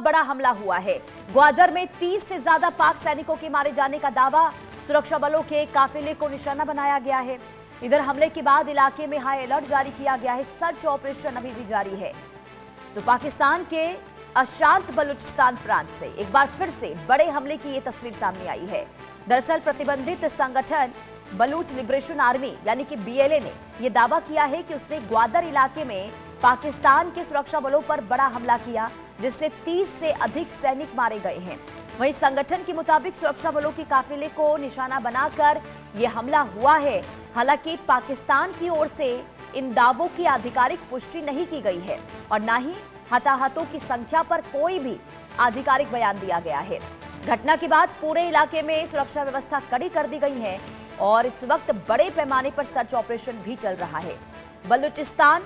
बड़ा हमला हुआ है। ग्वादर में 30 से ज्यादा पाक सैनिकों के मारे जाने का दावा, सुरक्षा बलों के काफिले को निशाना बनाया गया है। इधर हमले के बाद इलाके में हाई अलर्ट जारी किया गया है। सर्च ऑपरेशन अभी भी जारी है। तो पाकिस्तान के अशांत बलूचिस्तान प्रांत से एक बार फिर से बड़े हमले की यह तस्वीर सामने आई है। दरअसल प्रतिबंधित संगठन बलूच लिबरेशन आर्मी यानी कि बीएलए ने यह दावा किया है कि उसने ग्वादर इलाके में पाकिस्तान के सुरक्षा बलों पर बड़ा हमला किया, जिससे 30 से अधिक सैनिक मारे गए हैं। वहीं संगठन के मुताबिक सुरक्षा बलों के काफिले को निशाना बनाकर यह हमला हुआ है। हालांकि पाकिस्तान की ओर से इन दावों की आधिकारिक पुष्टि नहीं की गई है और न ही हताहतों की संख्या पर कोई भी आधिकारिक बयान दिया गया है। घटना के बाद पूरे इलाके में सुरक्षा व्यवस्था कड़ी कर दी गई है और इस वक्त बड़े पैमाने पर सर्च ऑपरेशन भी चल रहा है। बलूचिस्तान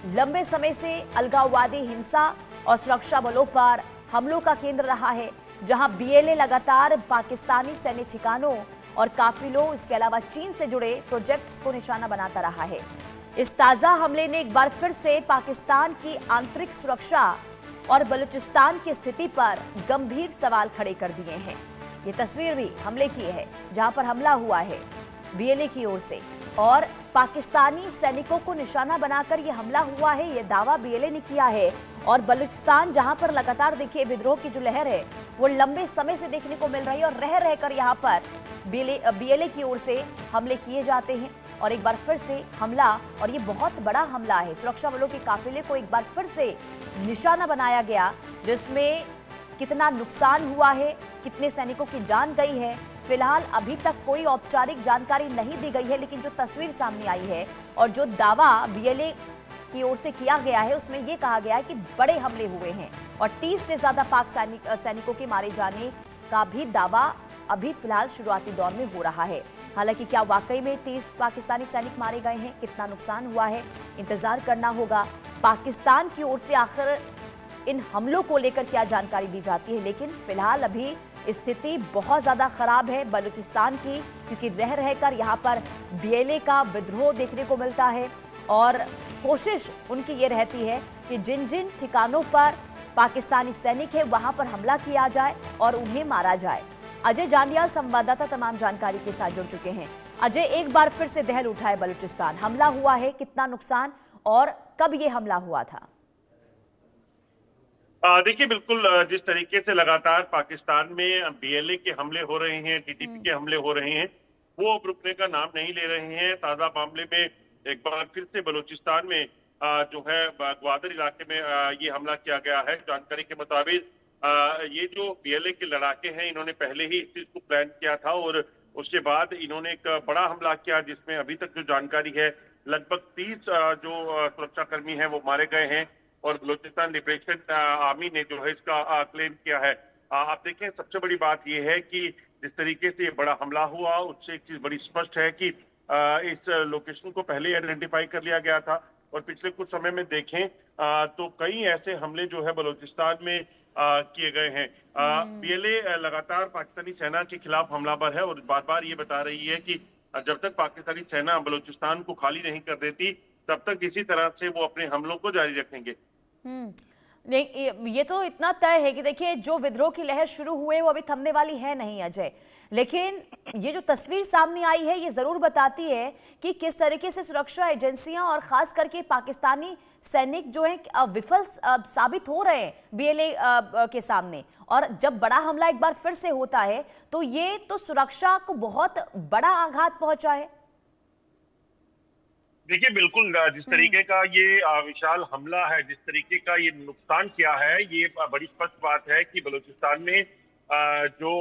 लंबे समय से अलगाववादी हिंसा और सुरक्षा बलों पर हमलों का केंद्र रहा है, जहां बीएलए लगातार पाकिस्तानी सैन्य ठिकानों और काफिलों, इसके अलावा चीन से जुड़े प्रोजेक्ट्स को निशाना बनाता रहा है। इस ताजा हमले ने एक बार फिर से पाकिस्तान की आंतरिक सुरक्षा और बलूचिस्तान की स्थिति पर गंभीर सवाल खड़े कर दिए हैं। ये तस्वीर भी हमले की है, जहां पर हमला हुआ है बीएलए की ओर से और पाकिस्तानी सैनिकों को निशाना बनाकर यह हमला हुआ है। यह दावा बीएलए ने किया है। और बलूचिस्तान, जहां पर लगातार देखिए विद्रोह की जो लहर है वो लंबे समय से देखने को मिल रही है और रह रहकर यहां पर बीएलए की ओर से हमले किए जाते हैं। और एक बार फिर से हमला, और ये बहुत बड़ा हमला है। सुरक्षा बलों के काफिले को एक बार फिर से निशाना बनाया गया, जिसमें कितना नुकसान हुआ है, कितने सैनिकों की जान गई है, फिलहाल अभी तक कोई औपचारिक जानकारी नहीं दी गई है। लेकिन जो तस्वीर सामने आई है और जो दावा बीएलए की ओर से किया गया है, उसमें यह कहा गया है कि बड़े हमले हुए हैं और 30 से ज्यादा पाक सैनिकों के मारे जाने का भी दावा अभी फिलहाल शुरुआती दौर में हो रहा है। हालांकि क्या वाकई में 30 पाकिस्तानी सैनिक मारे गए हैं, कितना नुकसान हुआ है, इंतजार करना होगा। पाकिस्तान की ओर से आखिर इन हमलों को लेकर क्या जानकारी दी जाती है। लेकिन फिलहाल अभी स्थिति बहुत ज्यादा खराब है बलूचिस्तान की, क्योंकि रह रहकर यहाँ पर बीएलए का विद्रोह देखने को मिलता है और कोशिश उनकी ये रहती है कि जिन जिन ठिकानों पर पाकिस्तानी सैनिक है वहां पर हमला किया जाए और उन्हें मारा जाए। अजय जांडियाल संवाददाता तमाम जानकारी के साथ जुड़ चुके हैं। अजय, एक बार फिर से दहल उठा है बलूचिस्तान, हमला हुआ है, कितना नुकसान और कब ये हमला हुआ था? देखिए, बिल्कुल जिस तरीके से लगातार पाकिस्तान में बीएलए के हमले हो रहे हैं, टीटीपी के हमले हो रहे हैं, वो अब रुकने का नाम नहीं ले रहे हैं। ताजा मामले में एक बार फिर से बलूचिस्तान में जो है ग्वादर इलाके में ये हमला किया गया है। जानकारी के मुताबिक ये जो बीएलए के लड़ाके हैं, इन्होंने पहले ही इस चीज को प्लान किया था और उसके बाद इन्होंने एक बड़ा हमला किया, जिसमें अभी तक जो जानकारी है लगभग 30 जो सुरक्षाकर्मी हैं वो मारे गए हैं और बलूचिस्तान लिबरेशन आर्मी ने जो है इसका क्लेम किया है। आप देखें, सबसे बड़ी बात यह है कि जिस तरीके से ये बड़ा हमला हुआ, उससे एक चीज बड़ी स्पष्ट है कि इस लोकेशन को पहले आइडेंटिफाई कर लिया गया था और पिछले कुछ समय में देखें तो कई ऐसे हमले जो है बलूचिस्तान में किए गए हैं। बीएलए लगातार पाकिस्तानी सेना के खिलाफ हमलावर है और बार बार ये बता रही है कि जब तक पाकिस्तानी सेना बलूचिस्तान को खाली नहीं कर देती, तब तक इसी तरह से वो अपने हमलों को जारी रखेंगे। नहीं, ये तो इतना तय है कि देखिए जो विद्रोह की लहर शुरू हुए वो अभी थमने वाली है नहीं अजय। लेकिन ये जो तस्वीर सामने आई है ये जरूर बताती है कि किस तरीके से सुरक्षा एजेंसियां और खास करके पाकिस्तानी सैनिक जो हैं विफल साबित हो रहे हैं बीएलए के सामने। और जब बड़ा हमला एक बार फिर से होता है तो ये तो सुरक्षा को बहुत बड़ा आघात पहुंचा है। देखिए, बिल्कुल जिस तरीके का ये विशाल हमला है, जिस तरीके का ये नुकसान किया है, ये बड़ी स्पष्ट बात है कि बलूचिस्तान में जो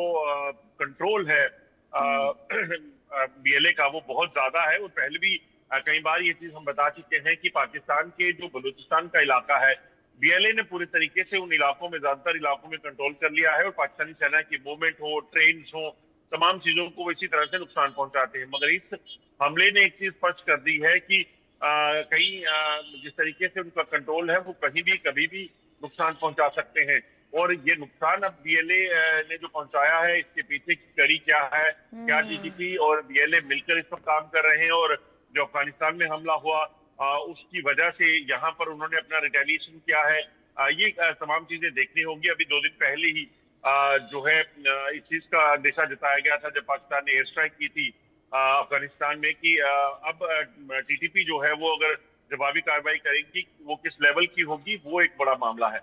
कंट्रोल है बीएलए का वो बहुत ज्यादा है। और पहले भी कई बार ये चीज हम बता चुके हैं कि पाकिस्तान के जो बलूचिस्तान का इलाका है, बीएलए ने पूरे तरीके से उन इलाकों में, ज्यादातर इलाकों में कंट्रोल कर लिया है और पाकिस्तानी सेना की मूवमेंट हो, ट्रेन हो, तमाम चीजों को वो इसी तरह से नुकसान पहुंचाते हैं। मगर इस हमले ने एक चीज स्पष्ट कर दी है कि कहीं जिस तरीके से उनका कंट्रोल है वो कहीं भी कभी भी नुकसान पहुंचा सकते हैं। और ये नुकसान अब बीएलए ने जो पहुंचाया है, इसके पीछे की कड़ी क्या है, क्या टीटीपी और बीएलए मिलकर इस पर काम कर रहे हैं और जो अफगानिस्तान में हमला हुआ उसकी वजह से यहाँ पर उन्होंने अपना रिटेलिएशन किया है, ये तमाम चीजें देखनी होंगी। अभी 2 दिन पहले ही जो है इस चीज का अंदेशा जताया गया था जब पाकिस्तान ने एयर स्ट्राइक की थी अफगानिस्तान में कि अब टीटीपी जो है वो अगर जवाबी कार्रवाई करेगी, वो किस लेवल की होगी, वो एक बड़ा मामला है।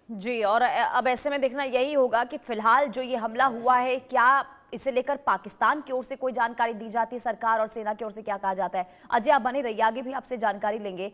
जी, और अब ऐसे में देखना यही होगा कि फिलहाल जो ये हमला हुआ है, क्या इसे लेकर पाकिस्तान की ओर से कोई जानकारी दी जाती है, सरकार और सेना की ओर से क्या कहा जाता है? अजय, आप बने रहिए, आगे भी आपसे जानकारी लेंगे।